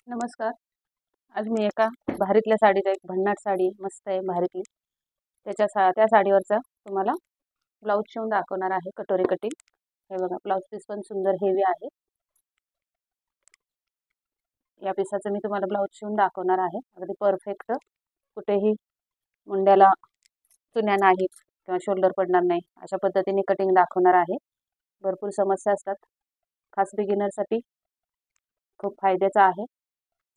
नमस्कार. आज मी एका भारीतल्या साडीचा एक भन्नाट साडी मस्त आहे भारीतली. त्या साडीवरचा तुम्हाला ब्लाऊज शिवून दाखवणार आहे कटोरी कटिंग. हे बघा ब्लाऊज पीस पण सुंदर हेवी आहे. या पीसाचं मी तुम्हाला ब्लाऊज शिवून दाखवणार आहे. अगदी परफेक्ट, कुठेही मुंड्याला चुन्या नाहीत किंवा शोल्डर पडणार नाही अशा पद्धतीने कटिंग दाखवणार आहे. भरपूर समस्या असतात, खास बिगिनरसाठी खूप फायद्याचं आहे,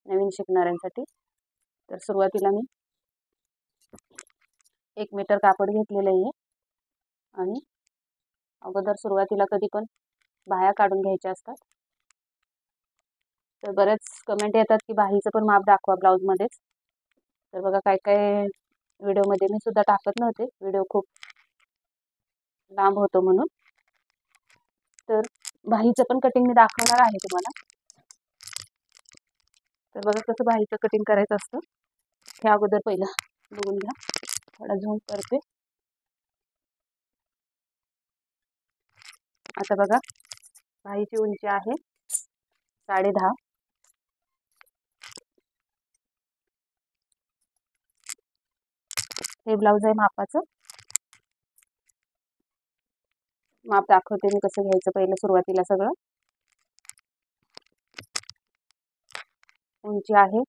नवीन शिकणाऱ्यांसाठी. तर सुरुवातीला मी 1 मीटर कापड घेतलेलं आहे आणि अगोदर सुरुवातीला कधी पण बाह्या काढून घ्यायच्या असतात. तर बरेच कमेंट येतात की बाहीचं पण माप दाखवा ब्लाऊजमध्येच. तर बघा काय काय व्हिडिओमध्ये मी सुद्धा टाकत नव्हते, व्हिडिओ खूप लांब होतो म्हणून. तर बाहीचं पण कटिंग मी दाखवणार आहे तुम्हाला. तर बघा कसं बाहीचं कटिंग करायचं असतं हे अगोदर पहिलं बघून घ्या. थोडा झूम करते. आता बघा बाहीची उंची आहे 10.5. हे ब्लाऊज आहे मापाचं. माप दाखवते मी कसं घ्यायचं पहिलं सुरुवातीला. सगळं उंची आहे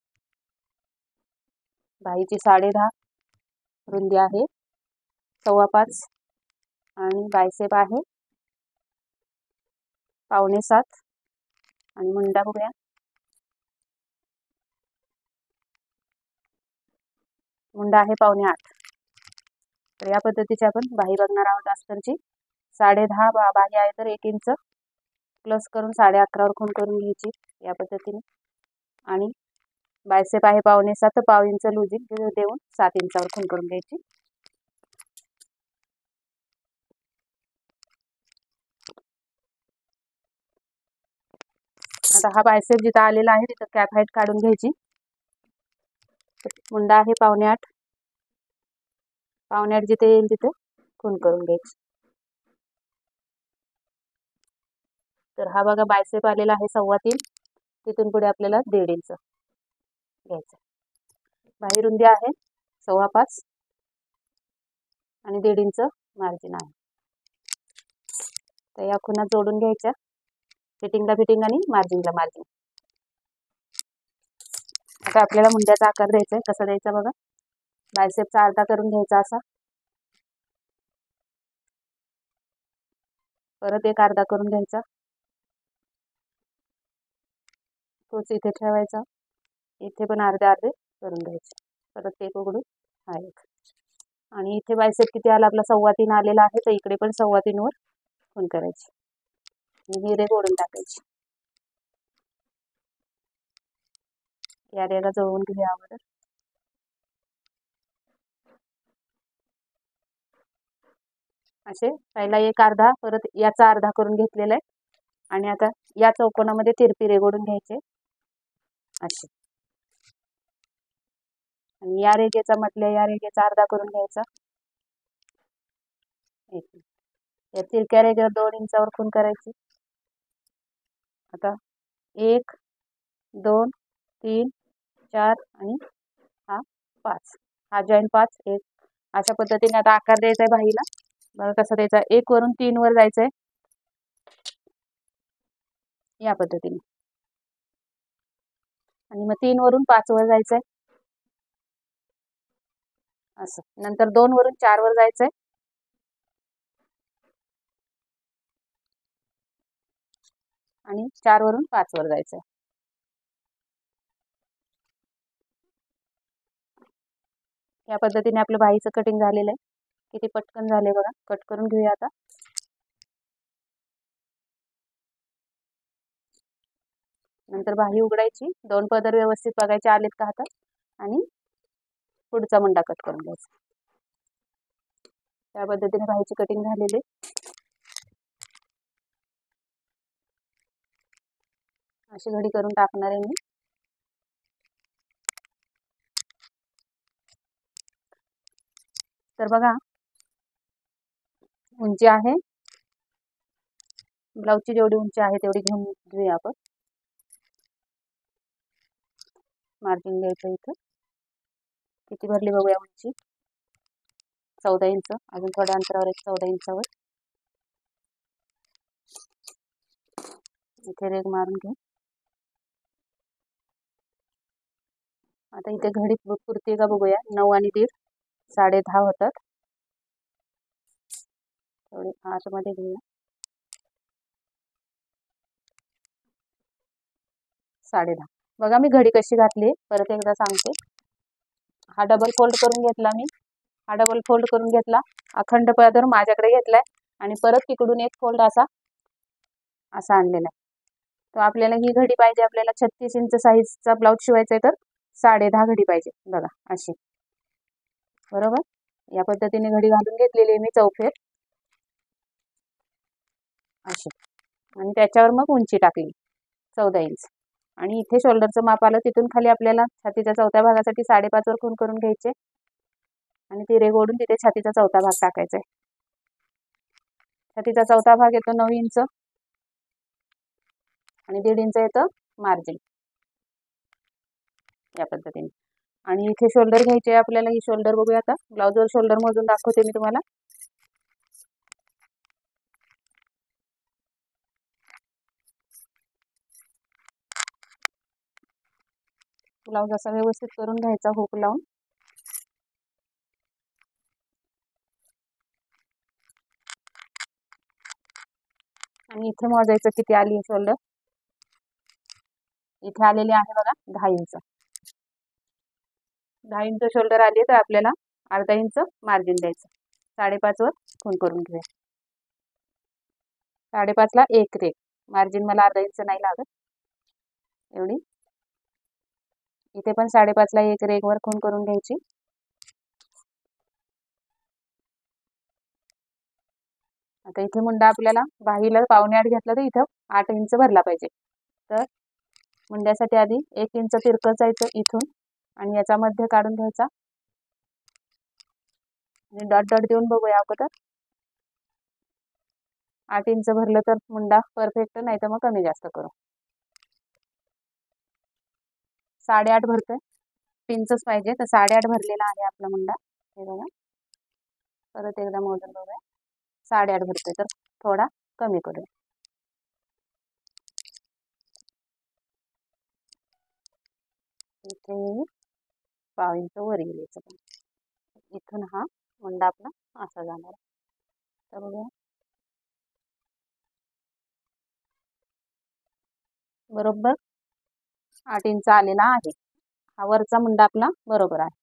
बाहीची 10.5, रुंदी आहे 5.25 आणि बायसेप आहे 6.25 आणि मुंडा बघूया, मुंडा आहे 7.25. तर या पद्धतीची आपण बाही बघणार आहोत. अस्तरची 10.5 बाही आहे तर 1 इंच प्लस करून 11.5वर खूण करून घ्यायची या पद्धतीने. आणि बायसेप आहे 6.25 तर 0.5 इंच लूजिंग देऊन 7 इंचावर खूण करून घ्यायची. आता हा बायसेप जिथं आलेला आहे तिथं कॅप हाईट काढून घ्यायची. मुंडा आहे 7.25, 7.25 जिथे येईल तिथे खूण करून घ्यायची. तर हा बघा बायसेप आलेला आहे 3.25. तिथून पुढे आपल्याला 1.5 इंच घ्यायचं. बाही रुंदी आहे 5.25 आणि 1.5 इंच मार्जिन आहे. तर या खुणा जोडून घ्यायच्या, फिटिंगला फिटिंग आणि मार्जिनला मार्जिन. आता आपल्याला मुंड्याचा आकार द्यायचा आहे. कसा द्यायचा बघा, बायसेपचा अर्धा करून घ्यायचा असा, परत एक अर्धा करून घ्यायचा, तोच इथे ठेवायचा, इथे पण अर्धे अर्धे करून घ्यायचे, परत एक उघडून हा एक. आणि इथे बायसेप किती आला आपला 3.25 आलेला आहे तर इकडे पण 3.25 वर खूण करायची आणि ही रेघ ओढून टाकायची. या रेघा जवळून घेऊया अगोदर. असे पहिला एक अर्धा, परत याचा अर्धा करून घेतलेला आहे आणि आता या चौकोनामध्ये तिरपी रेघ ओढून घ्यायचे असे. आणि या रेघेचा म्हटल्या या रेघेचा अर्धा करून घ्यायचा. या तिरक्या रेघेवर 2 इंचावर खूण करायची. आता 1 2 3 4 आणि हा 5, हा जॉईंट 5 1. अशा पद्धतीने आता आकार द्यायचा आहे बाहीला. बघा कसा द्यायचा, 1 वरून 3 वर जायचंय या पद्धतीने, आणि मग 3 वरून 5 वर जायचंय असं. नंतर 2 वरून 4 वर जायचंय आणि 4 वरून 5 वर जायचंय. या पद्धतीने आपलं बाहीचं कटिंग झालेलं आहे. किती पटकन झाले बघा. कट करून घेऊया आता. नंतर बाही उघडायची, 2 पदर व्यवस्थित बघायचे आलेत का हातात आणि पुढचा मुंडा कट करून घ्यायचा. त्या पद्धतीने बाहीची कटिंग झालेली. अशी घडी करून टाकणार आहे मी. तर बघा उंची आहे, ब्लाऊजची जेवढी उंची आहे तेवढी घेऊया आपण. मार्जिन घ्यायचं इथं. किती भरली बघूया उंची. 14 इंच. अजून थोड्या अंतरावर एक 14 इंचावर इथे रेग मारून घेऊ. आता इथे घडी पुरते का बघूया. 9 आणि 1.5 10.5 होतात. थोडी आतमध्ये घेऊया. 10.5. बघा मी घडी कशी घातली परत एकदा सांगते. हा डबल फोल्ड करून घेतला मी. हा डबल फोल्ड करून घेतला. अखंड पदर माझ्याकडे घेतलाय आणि परत तिकडून एक फोल्ड असा आणलेला आहे. तर आपल्याला ही घडी पाहिजे. आपल्याला 36 इंच साईजचा ब्लाऊज शिवायचा आहे तर 10.5 घडी पाहिजे. बघा अशी. बरोबर. या पद्धतीने घडी घालून घेतलेली आहे मी चौफेर अशी. आणि त्याच्यावर मग उंची टाकली 14 इंच. आणि इथे शोल्डरचं माप आलं. तिथून खाली आपल्याला छातीच्या चौथ्या भागासाठी 5.5 वर खूण करून घ्यायचे आणि ती रेघ ओढून तिथे छातीचा चौथा भाग टाकायचा आहे. छातीचा चौथा भाग येतो 9 इंच आणि 1.5 इंच येतं मार्जिन. या पद्धतीने. आणि इथे शोल्डर घ्यायचे आपल्याला. ही शोल्डर बघूया आता. ब्लाऊजवर शोल्डर मोजून दाखवते मी तुम्हाला. ब्लाऊज असा व्यवस्थित करून घ्यायचा हुक लावून. आणि इथे मोजायचं किती आली शोल्डर. इथे आलेली आहे बघा 10 इंच. 10 इंच शोल्डर आली तर आपल्याला अर्धा इंच मार्जिन द्यायचं. 5.5 वर खूण करून घेऊया. 5.5 ला एक रेघ. मार्जिन मला अर्धा इंच नाही लागत एवढी. इथे पण 5.5 ला एक रेघ वर खूण करून घ्यायची. आता इथे मुंडा आपल्याला बाहीला 1.5 घेतला तर इथं 8 इंच भरला पाहिजे. तर मुंड्यासाठी आधी 1 इंच तिरकं जायचं इथून आणि याचा मध्य काढून घ्यायचा आणि डॉट डॉट देऊन बघूया अगोदर. 8 इंच भरलं तर मुंडा परफेक्ट, नाही तर मग कमी जास्त करू. 8.5 भरतोय. 3 इंचच पाहिजे तर 8.5 भरलेला आहे आपला मुंडा. हे बघा परत एकदा मोजून बघूया. 8.5 भरतोय तर थोडा कमी करूया. इथे 1/2 इंच वर येईल. इथून हा मुंडा आपला असा जाणार. तर बघूया बरोबर 8 इंच आलेला आहे. हा वरचा मुंडा आपला बरोबर आहे.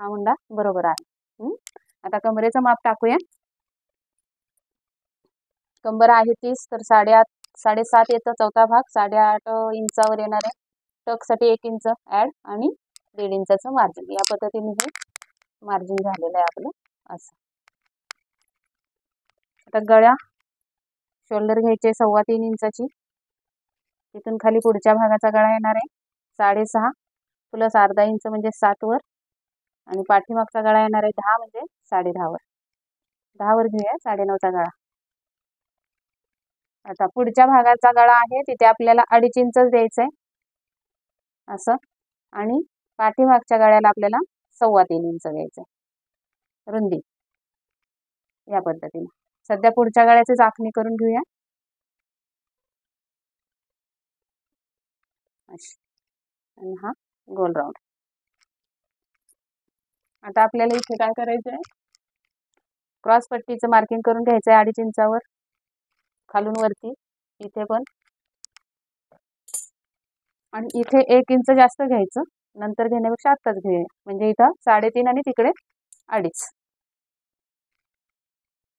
हा मुंडा बरोबर आहे. आता कमरेचं माप टाकूया. कंबर आहे 30 तर 8.5 7.5 येतं चौथा भाग. 8.5 इंचावर येणार आहे. टक्ससाठी 1 इंच ऍड आणि 1.5 इंचाचं मार्जिन. या पद्धतीने हे मार्जिन झालेलं आहे आपलं असं. आता गळ्या शोल्डर घ्यायचे 3.25 इंचाची. तिथून खाली पुढच्या भागाचा गळा येणार आहे 6.5 प्लस अर्धा इंच म्हणजे 7 वर आणि पाठीमागचा गळा येणार आहे 10 म्हणजे 10.5 वर. 10 वर घेऊया 9.5चा गळा. आता पुढच्या भागाचा गळा आहे तिथे आपल्याला 2.5 इंचच द्यायचं आहे असं. आणि पाठीमागच्या गळ्याला आपल्याला 3.25 इंच द्यायचं आहे रुंदी. या पद्धतीने सध्या पुढच्या गळ्याची चाखणी करून घेऊया. आणि हा गोल राऊंड. आता आपल्याला इथे काय करायचं आहे. क्रॉस पट्टीचं मार्किंग करून घ्यायचं आहे 2.5 इंचावर खालून वरती. इथे पण आणि इथे 1 इंच जास्त घ्यायचं. नंतर घेण्यापेक्षा आत्ताच घेऊया. म्हणजे इथं 3.5 आणि तिकडे 2.5.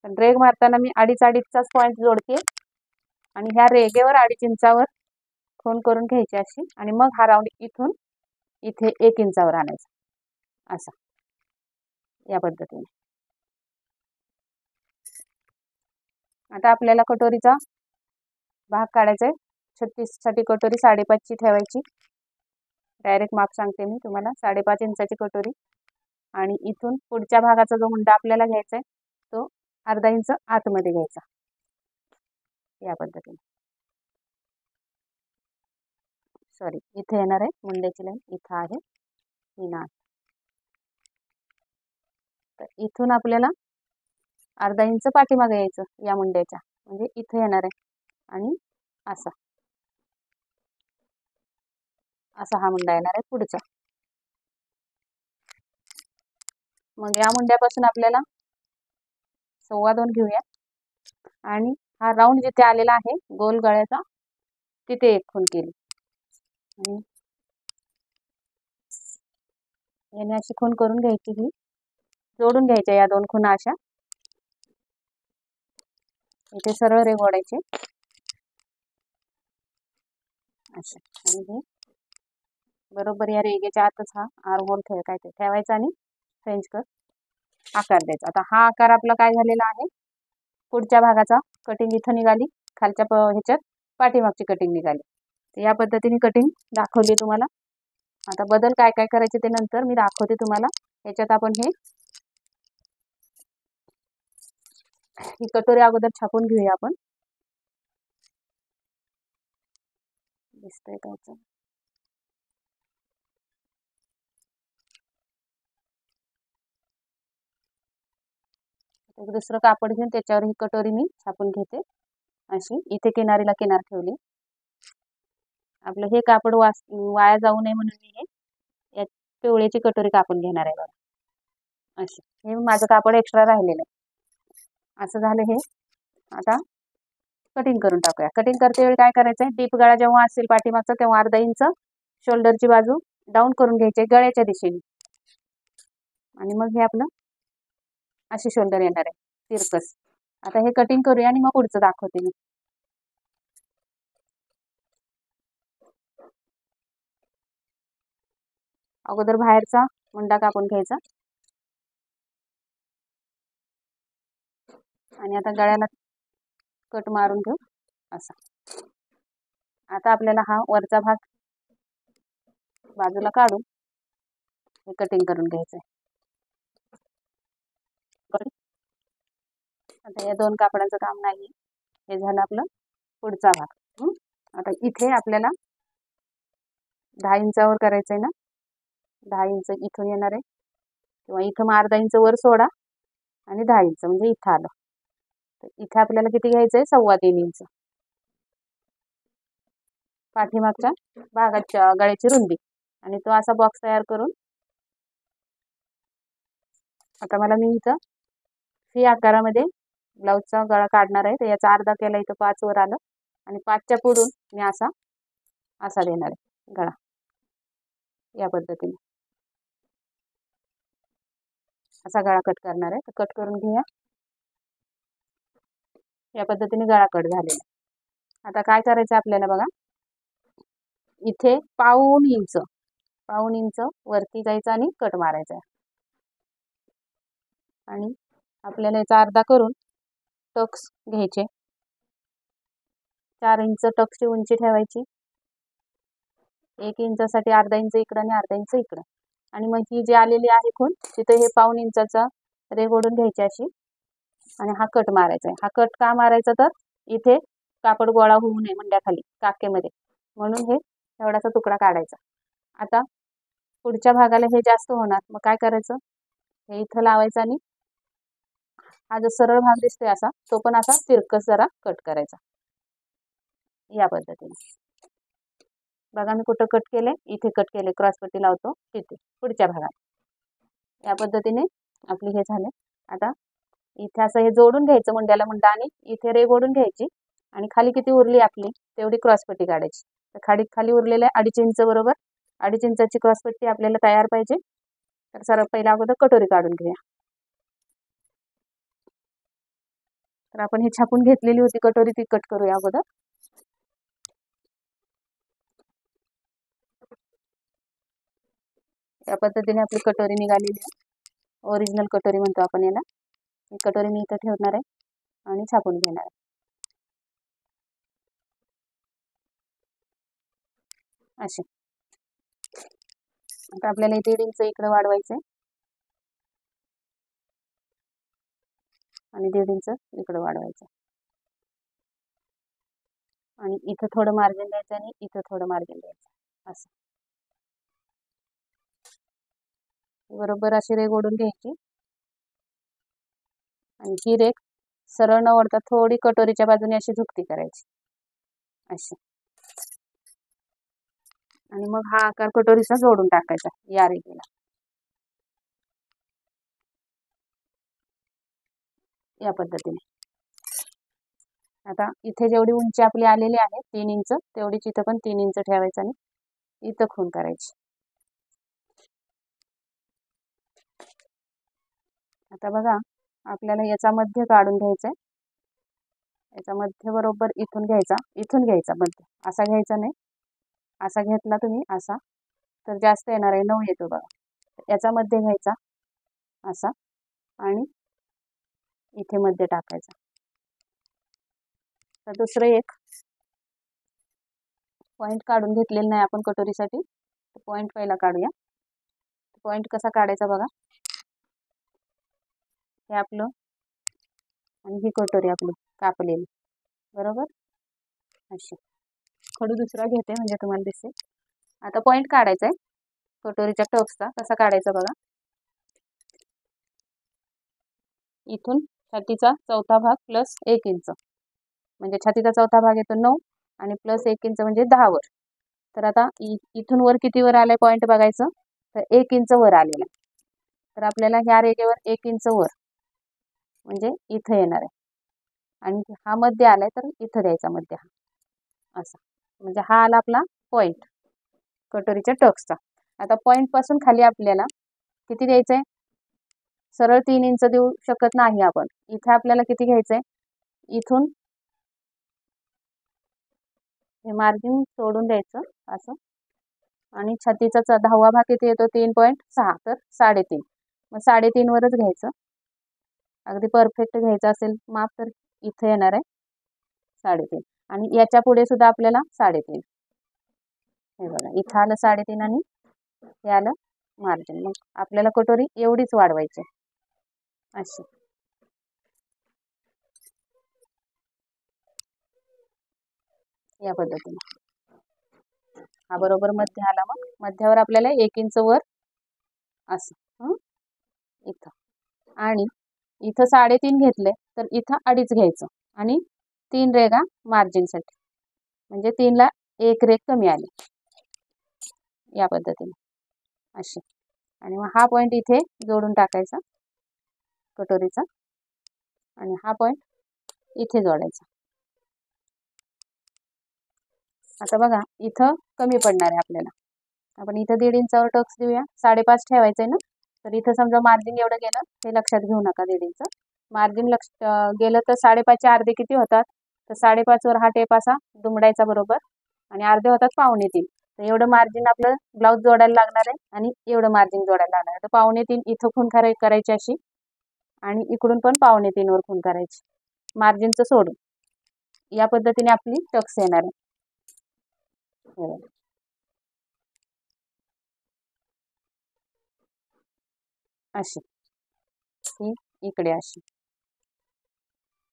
पण रेघ मारताना मी 2.5चाच पॉईंट जोडते आणि ह्या रेघेवर 2.5 इंचावर खूण करून घ्यायची अशी. आणि मग हा राऊंड इथून इथे 1 इंचावर आणायचा असा. या पद्धतीने. आता आपल्याला कटोरीचा भाग काढायचा आहे. 36 साठी कटोरी 5.5ची ठेवायची. डायरेक्ट माप सांगते मी तुम्हाला. 5.5 इंचाची कटोरी आणि इथून पुढच्या भागाचा जो मुंडा आपल्याला घ्यायचा आहे तो अर्धा इंच आतमध्ये घ्यायचा. या पद्धतीने सॉरी, इथे येणार आहे मुंड्याची लाईन, इथं आहे ही नाट. तर इथून आपल्याला अर्धा इंच पाठीमागे यायचं या मुंड्याच्या, म्हणजे इथे येणार आहे. आणि असा असा हा मुंडा येणार आहे पुढचा. मग या मुंड्यापासून आपल्याला 2.25 घेऊया आणि हा राऊंड जिथे आलेला आहे गोल गळ्याचा तिथे एक खूण केली आणि याने अशी खूण करून घ्यायची, ही जोडून घ्यायच्या या 2 खुणा अशा. इथे सरळ रेघ ओढायचे अशा, आणि हे बरोबर या रेघेच्या आतच हा आर्महोल ठेवायचा आणि फ्रेंच कट आकार द्यायचा. आता हा आकार आपला काय झालेला आहे, पुढच्या भागाचा कटिंग इथं निघाली, खालच्या ह्याच्यात पाठीमागची कटिंग निघाली. तर या पद्धतीने कटिंग दाखवली तुम्हाला. आता बदल काय काय करायचे ते नंतर मी दाखवते तुम्हाला. याच्यात आपण ही कटोरी अगोदर छापून घेऊया आपण. दिसतंय का? एक दुसरं कापड घेऊन त्याच्यावर ही कटोरी मी छापून घेते अशी. इथे किनारीला किनार ठेवली. आपलं हे कापड वाया जाऊ नये म्हणून मी हे पिवळ्याची कटोरी कापून घेणार आहे बघा अशी. हे माझं कापड एक्स्ट्रा राहिलेलं आहे. असं झालं हे. आता कटिंग करून टाकूया. कटिंग करते वेळी काय करायचं आहे, डीप गळा जेव्हा असेल पाठीमागचा तेव्हा अर्धा इंच शोल्डरची बाजू डाऊन करून घ्यायची गळ्याच्या दिशेने. आणि मग हे आपलं अशी शोल्डर येणार आहे तिरकस. आता हे कटिंग करूया आणि मग पुढचं दाखवते मी. अगोदर बाहेरचा मुंडा कापून घ्यायचा आणि आता गळ्याला कट मारून घेऊ असा. आता आपल्याला हा वरचा भाग बाजूला काढून हे कटिंग करून घ्यायचं आहे. आता या 2 कापडांचं काम नाही. हे झालं आपलं पुढचा भाग. आता इथे आपल्याला 10 इंचावर करायचं आहे ना. 10 इंच इथून येणार आहे किंवा इथं मग अर्धा इंच वर सोडा आणि 10 इंच म्हणजे इथं आलं. तर इथे आपल्याला किती घ्यायचं आहे, 3.25 इंच पाठीमागच्या भागाच्या गळ्याची रुंदी. आणि तो असा बॉक्स तयार करून आता मला मी इथं सी आकारामध्ये ब्लाऊजचा गळा काढणार आहे. तर याचा अर्धा केला, इथं 5 वर आलं आणि 5च्या पुढून मी असा देणार आहे गळा या पद्धतीने. असा गळा कट करणार आहे. तर कट करून घेऊया. या पद्धतीने गळा कट झालेला. आता काय करायचं आपल्याला बघा, इथे पाऊण इंच वरती जायचं आणि कट मारायचा आहे. आणि आपल्याला याचा अर्धा करून टक्स घ्यायचे. 4 इंच टक्सची उंची ठेवायची. 1 इंचासाठी अर्धा इंच इकडं आणि अर्धा इंच इकडं. आणि मग ही जी आलेली आहे खूण तिथे हे पाऊण इंचाचा रेघ ओढून घ्यायची अशी आणि हा कट मारायचा आहे. हा कट का मारायचा, तर इथे कापड गोळा होऊ नये मुंड्याखाली काकेमध्ये, म्हणून हे एवढासा तुकडा काढायचा. आता पुढच्या भागाला हे जास्त होणार, मग काय करायचं, हे इथं लावायचं आणि हा जो सरळ भाग दिसतोय असा, तो पण असा तिरकस जरा कट करायचा या पद्धतीने. बघा मी कुठं कट केले, इथे कट केले, क्रॉसपट्टी लावतो तिथे पुढच्या भागात. या पद्धतीने आपली हे झाले. आता इथे असं हे जोडून घ्यायचं मुंड्याला मुंडा आणि इथे रेघ ओढून घ्यायची आणि खाली किती उरली आपली तेवढी क्रॉसपट्टी काढायची. तर खाली उरलेल्या 2.5 इंच बरोबर 2.5 इंचाची क्रॉसपट्टी आपल्याला तयार पाहिजे. तर सर्व पहिला अगोदर कटोरी काढून घेऊया. तर आपण ही छापून घेतलेली होती कटोरी, ती कट करूया अगोदर. या पद्धतीने आपली कटोरी निघालेली आहे. ओरिजिनल कटोरी म्हणतो आपण याला. ही कटोरी मी इथं ठेवणार आहे आणि छापून घेणार आहे अशी. आता आपल्याला 1.5 इंच इकडे वाढवायचं आहे आणि 1.5 इंच इकडे वाढवायचं आणि इथं थोडं मार्जिन द्यायचं आणि इथं थोडं मार्जिन द्यायचं. असं बरोबर अशी रेघ ओढून घ्यायची आणि ही रेघ सरळ न ओढता थोडी कटोरीच्या बाजूने अशी झुकती करायची अशी, आणि मग हा आकार कटोरीचा जोडून टाकायचा या रेघेला या पद्धतीने. आता इथे जेवढी उंची आपली आलेली आहे 3 इंच, तेवढीच इथं पण 3 इंच ठेवायचं आणि इथं खून करायची. आता बघा आपल्याला याचा मध्य काढून घ्यायचा आहे. याचा मध्य बरोबर इथून घ्यायचा मध्य, असा घ्यायचा नाही, असा घेतला तुम्ही असा तर जास्त येणार आहे, 9 येतो बघा. याचा मध्य घ्यायचा असा आणि इथे मध्य टाकायचा. तर दुसरं एक पॉईंट काढून घेतलेलं नाही आपण कटोरीसाठी, पॉईंट पहिला काढूया. पॉईंट कसा काढायचा बघा, हे आपलं आणि ही कटोरी आपली कापलेली बरोबर अशी. खडू दुसरा घेते म्हणजे तुम्हाला दिसेल. आता पॉईंट काढायचा आहे कटोरीच्या टक्सचा. कसा काढायचा बघा, इथून छातीचा चौथा भाग प्लस 1 इंच, म्हणजे छातीचा चौथा भाग येतो 9 आणि प्लस 1 इंच म्हणजे 10 वर. तर आता इथून वर किती वर आलाय पॉईंट बघायचं, तर 1 इंच वर आलेला आहे. तर आपल्याला ह्या रेघेवर 1 इंच वर म्हणजे इथं येणार आहे, आणि हा मध्य आलाय तर इथं द्यायचा मध्य हा असा, म्हणजे हा आला आपला पॉईंट कटोरीच्या टक्सचा. आता पॉईंट पासून खाली आपल्याला किती द्यायचंय, सरळ 3 इंच देऊ शकत नाही आपण. इथे आपल्याला किती घ्यायचंय, इथून हे मार्जिन सोडून द्यायचं असं, आणि छातीचा 10वा भाग किती येतो 3.6, तर 3.5. मग 3.5 वरच घ्यायचं. अगदी परफेक्ट घ्यायचं असेल माप तर इथे येणार आहे 3.5, आणि याच्या पुढे सुद्धा आपल्याला 3.5. हे बघा इथं आलं 3.5 आणि हे आलं मार्जिन. मग आपल्याला कटोरी एवढीच वाढवायची अशी. या पद्धतीने हा बरोबर मध्य आला. मग मध्यावर आपल्याला 1 इंच वर असं इथं, आणि इथं 3.5 घेतले तर इथं 2.5 घ्यायचं आणि 3 रेघा मार्जिनसाठी, म्हणजे 3ला 1 रेघ कमी आली या पद्धतीने अशी. आणि मग हा पॉईंट इथे जोडून टाकायचा कटोरीचा, आणि हा पॉईंट इथे जोडायचा. आता बघा इथं कमी पडणार आहे आपल्याला, आपण इथं 1.5 इंचावर टक्स देऊया. 5.5 ठेवायचं आहे ना, तर इथं समजा मार्जिन एवढं गेलं ते लक्षात घेऊ नका. 1.5 इंच मार्जिन गेलं तर 5.5चे अर्धे किती होतात, तर 5.5 वर हा टेप असा दुमडायचा बरोबर, आणि अर्धे होतात 2.25. तर एवढं मार्जिन आपलं ब्लाऊज जोडायला लागणार आहे, आणि एवढं मार्जिन जोडायला लागणार आहे. तर 2.25 इथं खून करायची अशी, आणि इकडून पण 2.25 वर खून करायची मार्जिनचं सोडून. या पद्धतीने आपली टक्स येणार आहे. अशी ही इकडे अशी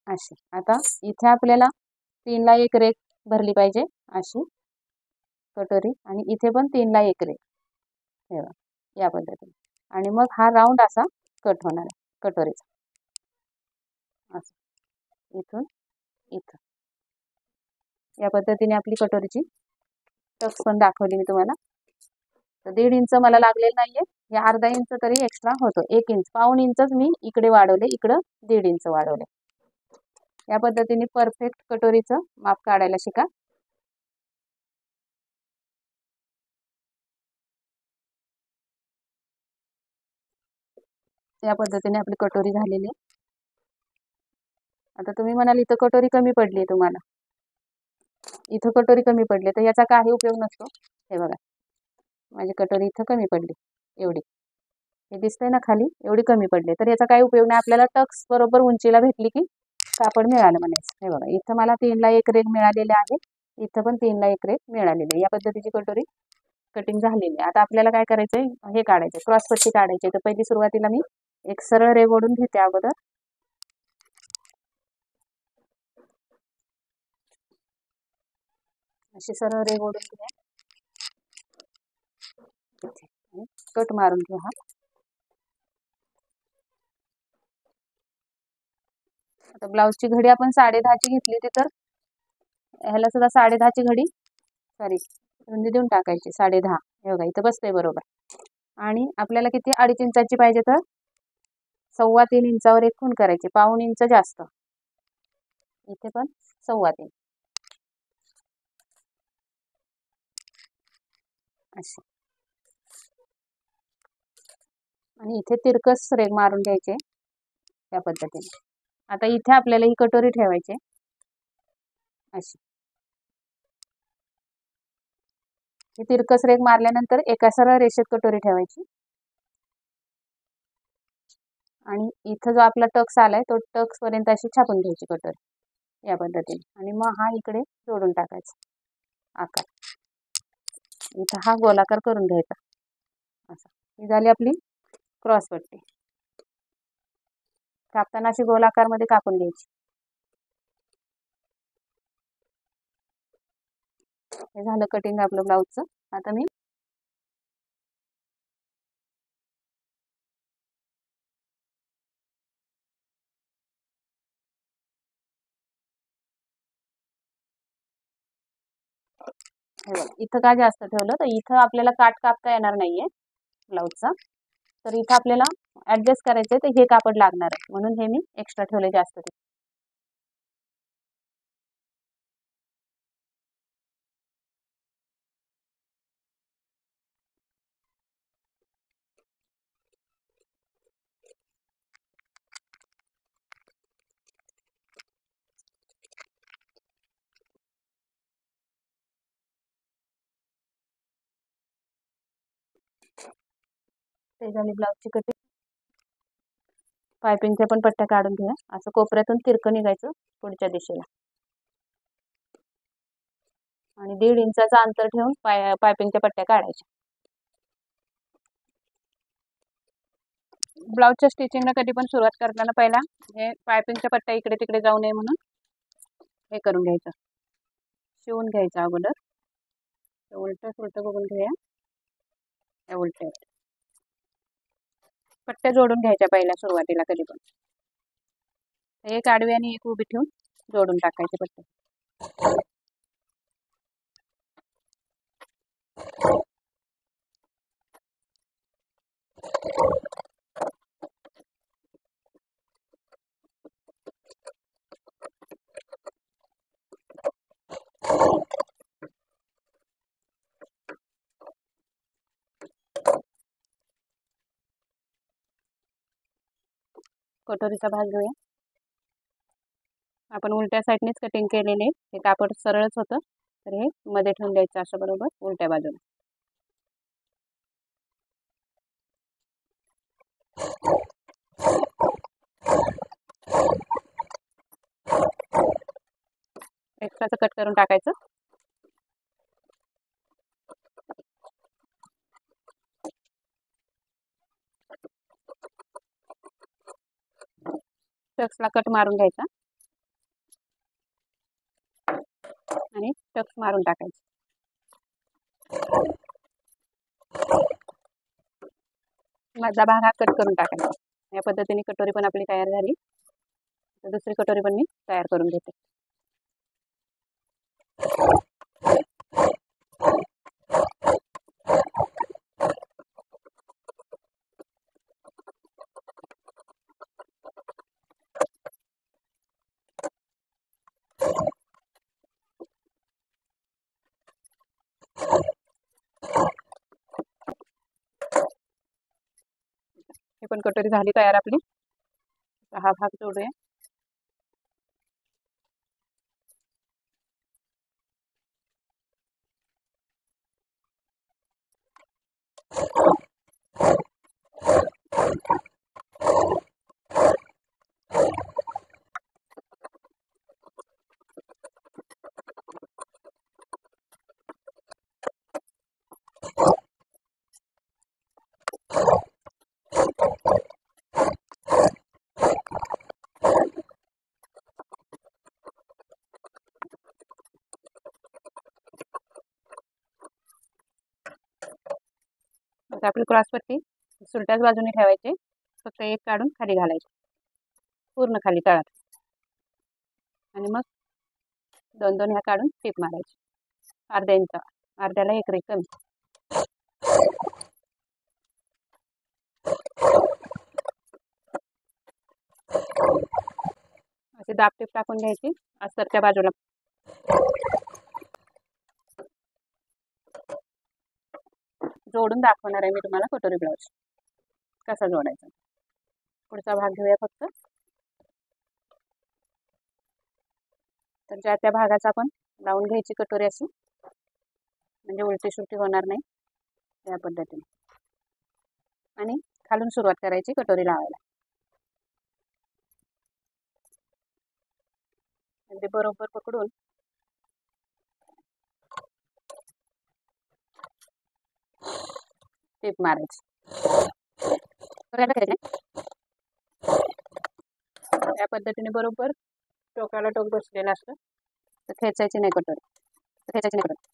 अशी. आता इथे आपल्याला 3ला 1 रेघ भरली पाहिजे अशी कटोरी, आणि इथे पण 3ला 1 रेघ ठेवा या पद्धतीने. आणि मग हा राऊंड असा कट होणार आहे कटोरीचा असं, इथून इथं. या पद्धतीने आपली कटोरीची टक्स पण दाखवली मी तुम्हाला. तर 1.5 इंच मला लागलेलं नाहीये, हे अर्धा इंच तरी एक्स्ट्रा होतो. 1 इंच, 1.25 इंचच मी इकडे वाढवले, इकडं 1.5 इंच वाढवले. या पद्धतीने परफेक्ट कटोरीचं माप काढायला शिका. या पद्धतीने आपली कटोरी झालेली आहे. आता तुम्ही म्हणाल इथं कटोरी कमी पडली आहे तुम्हाला, इथं कटोरी कमी पडली तर याचा काही उपयोग नसतो. हे बघा माझी कटोरी इथं कमी पडली, एवढी हे दिसतंय ना खाली, एवढी कमी पडली, तर याचा काही उपयोग नाही. आपल्याला टक्स बरोबर उंचीला भेटली की कापड मिळालं म्हणायचं. हे बघा इथं मला 3ला 1 रेघ मिळालेले आहे, इथं पण 3ला 1 रेघ मिळालेली आहे. या पद्धतीची कटोरी कटिंग झालेली आहे. आता आपल्याला काय करायचंय, हे काढायचंय क्रॉस पट्टी काढायची. तर पहिली सुरुवातीला मी एक सरळ रेघ ओढून घेते अगोदर, अशी सरळ रेघ ओढून घ्या. इथे आणि कट मारून घेऊ हा. आता ब्लाऊजची घडी आपण 10.5ची घेतली होती, तर ह्याला सुद्धा 10.5ची घडी, सॉरी रुंदी देऊन टाकायची 10.5. हे बघा इथं बसतंय बरोबर. आणि आपल्याला किती 2.5 इंचाची पाहिजे, तर 3.25 इंचावर एक खूण करायची, 1.25 इंच जास्त. इथे पण 3.25 अशी. आणि इथे तिरकस रेघ मारून घ्यायचे त्या पद्धतीने. आता इथे आपल्याला ही कटोरी ठेवायची अशी. ही तिरकस रेघ मारल्यानंतर एका सरळ रेषेत कटोरी ठेवायची. आणि इथं जो आपला टक्स आलाय तो टक्स पर्यंत अशी छापून घ्यायची कटोरी या पद्धतीने. आणि मग हा इकडे जोडून टाकायचा आकार. इथं हा गोलाकार करून घ्यायचा असा. ही झाली आपली क्रॉस पट्टी. कापताना अशी गोलाकार मध्ये कापून घ्यायची. हे झालं कटिंग आपलं ब्लाऊजचं. आता मी इथं का जास्त ठेवलं, तर इथं आपल्याला काट कापता येणार नाहीये ब्लाऊजचा, तर इथं आपल्याला ऍडजस्ट करायचंय, तर हे कापड लागणार आहे, म्हणून हे मी एक्स्ट्रा ठेवले जास्त. ते झाली ब्लाऊजची कटिंग. पायपिंगच्या पण पट्ट्या काढून घ्या. असं कोपऱ्यातून तिरकं निघायचं पुढच्या दिशेला. आणि 1.5 इंचाचं अंतर ठेवून पायपिंगच्या पट्ट्या काढायच्या. ब्लाऊजच्या स्टिचिंगला कधी पण सुरुवात करताना पहिला हे पायपिंगच्या पट्ट्या इकडे तिकडे जाऊ नये म्हणून हे करून घ्यायचं, शिवून घ्यायचं अगोदर. उलट सुलट बघून घेऊया. या उलट्या पट्ट्या जोडून घ्यायच्या पहिल्या सुरुवातीला कधी पण. एक आडवी आणि एक उभी ठेवून जोडून टाकायचे पट्टे. कटोरीचा भाग घेऊया. आपण उलट्या साईडनेच कटिंग केलेले, हे कापड सरळच होतं, तर हे मध्ये ठेवून द्यायचं असं बरोबर उलट्या बाजूला. एक्स्ट्राचं कट करून टाकायचं. टक्सला कट मारून घ्यायचा आणि टक्स मारून टाकायचं. मधला भाग हा कट करून टाकायचा. या पद्धतीने कटोरी पण आपली तयार झाली. तर दुसरी कटोरी पण मी तयार करून घेते. ही पण कटोरी झाली तयार आपली. हा भाग जोडूया. आता आपली क्रॉसपट्टी सुलट्याच बाजूने ठेवायची, फक्त एक काढून खाली घालायची पूर्ण खाली तळात, आणि मग दोन दोन ह्या काढून टीप मारायची. अर्ध्या इंच, अर्ध्याला एक रे कमी. अशी दाब टीप टाकून घ्यायची अस्तरच्या बाजूला. जोडून दाखवणार आहे मी तुम्हाला कटोरी ब्लाऊज कसा जोडायचा. पुढचा भाग घेऊया फक्त. तर ज्या त्या भागाचा आपण लावून घ्यायची कटोरी अशी, म्हणजे उलटी सुलटी होणार नाही या पद्धतीने. आणि खालून सुरुवात करायची कटोरी लावायला. अगदी बरोबर पकडून टीप मारायची. या पद्धतीने बरोबर टोकाला टोक बसलेला असतं, तर खेचायची नाही कटोरी, खेचायची नाही कटोरी.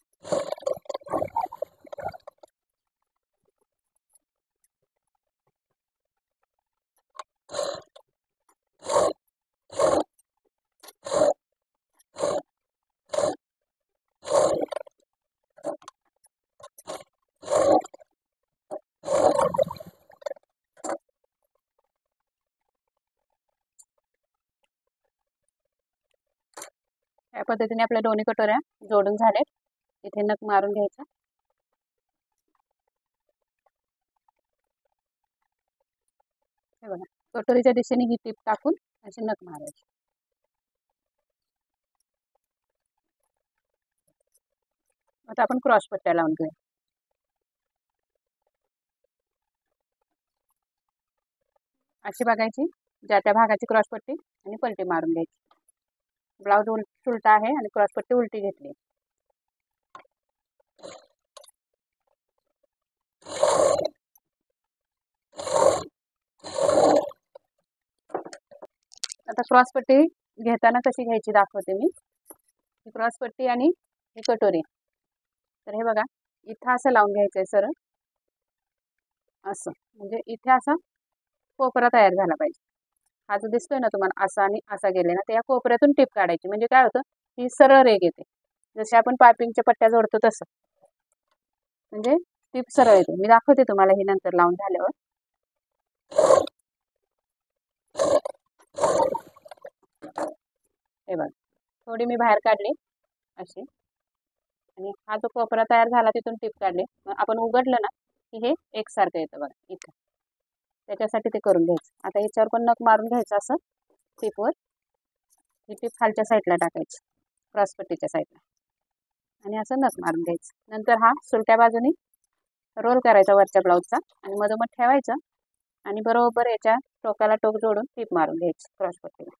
या पद्धतीने आपल्या दोन्ही कटोऱ्या जोडून झाल्यात. इथे नख मारून घ्यायचा. हे बघा, कटोरीच्या दिशेने ही टीप टाकून अशी नख मारायची. आता आपण क्रॉस पट्ट्या लावून घेऊया. अशी बघायची, ज्या त्या भागाची क्रॉस पट्टी आणि पलटी मारून घ्यायची. ब्लाऊज उलटा आहे आणि क्रॉस पट्टी उलटी घेतली. आता क्रॉस पट्टी घेताना कशी घ्यायची दाखवते मी. क्रॉस पट्टी आणि ही कटोरी. तर हे बघा, इथं असं लावून घ्यायचंय सरळ असं, म्हणजे इथे असा कोपरा तयार झाला पाहिजे. हा जो दिसतोय ना तुम्हाला असा आणि असा गेले ना, तर या कोपऱ्यातून टीप काढायची. म्हणजे काय होतं, ही सरळ रेग येते. जसे आपण पायपिंगच्या पट्ट्या जोडतो तसं, म्हणजे टीप सरळ येते. मी दाखवते तुम्हाला ही नंतर लावून झाल्यावर. हे बघ, थोडी मी बाहेर काढली अशी, आणि हा जो कोपरा तयार झाला तिथून टीप काढली. मग आपण उघडलं ना की हे एकसारखं येतं बघा इथं. त्याच्यासाठी ते करून घ्यायचं. आता याच्यावर पण नख मारून घ्यायचं असं टीपवर. ही टीप खालच्या साईडला टाकायची, क्रॉसपट्टीच्या साईडला, आणि असं नख मारून घ्यायचं. नंतर हा सुलट्या बाजूनी रोल करायचा वरच्या ब्लाऊजचा, आणि मधोमध ठेवायचं, आणि बरोबर याच्या टोकाला टोक जोडून टीप मारून घ्यायची क्रॉसपट्टीला.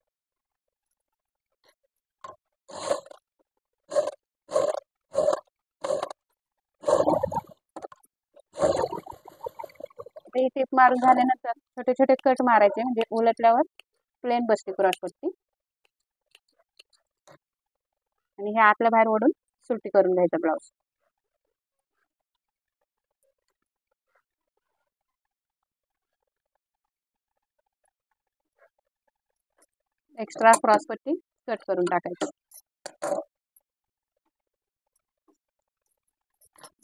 ही टीप मारून झाल्यानंतर छोटे छोटे कट मारायचे, म्हणजे उलटल्यावर प्लेन बसते क्रॉसपट्टी. आणि हे आतल्या बाहेर ओढून सुलटी करून घ्यायचं ब्लाऊज. एक्स्ट्रा क्रॉसपट्टी कट करून टाकायची.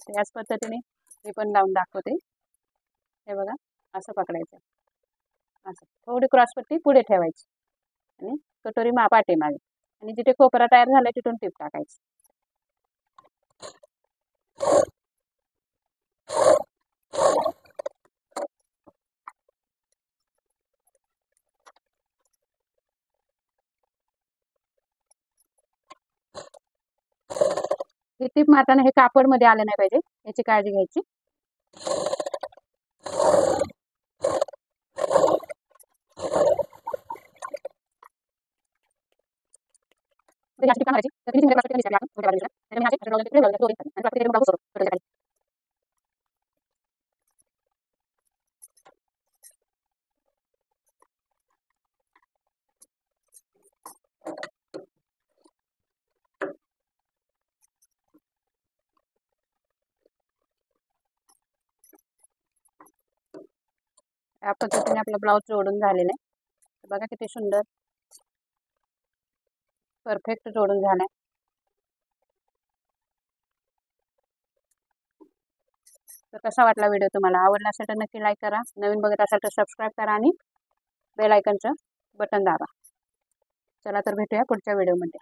याच पद्धतीने हे पण लावून दाखवते. हे बघा, असं पकडायचं, असं थोडी क्रॉसपट्टी पुढे ठेवायची, आणि कटोरी पाठीमागे, आणि जिथे कोपरा तयार झाला तिथून टीप टाकायची. हे टीप मारताना हे कापड मध्ये आलं नाही पाहिजे, याची काळजी घ्यायची. या पद्धतीने आपला ब्लाऊज जोडून झालेला आहे. बघा किती सुंदर परफेक्ट जोडून झालाय. तर कसा वाटला व्हिडिओ तुम्हाला? आवडला असेल तर नक्की लाईक करा, नवीन बघत असाल तर सबस्क्राईब करा आणि बेल आयकॉनचं बटन दाबा. चला तर भेटूया पुढच्या व्हिडिओमध्ये.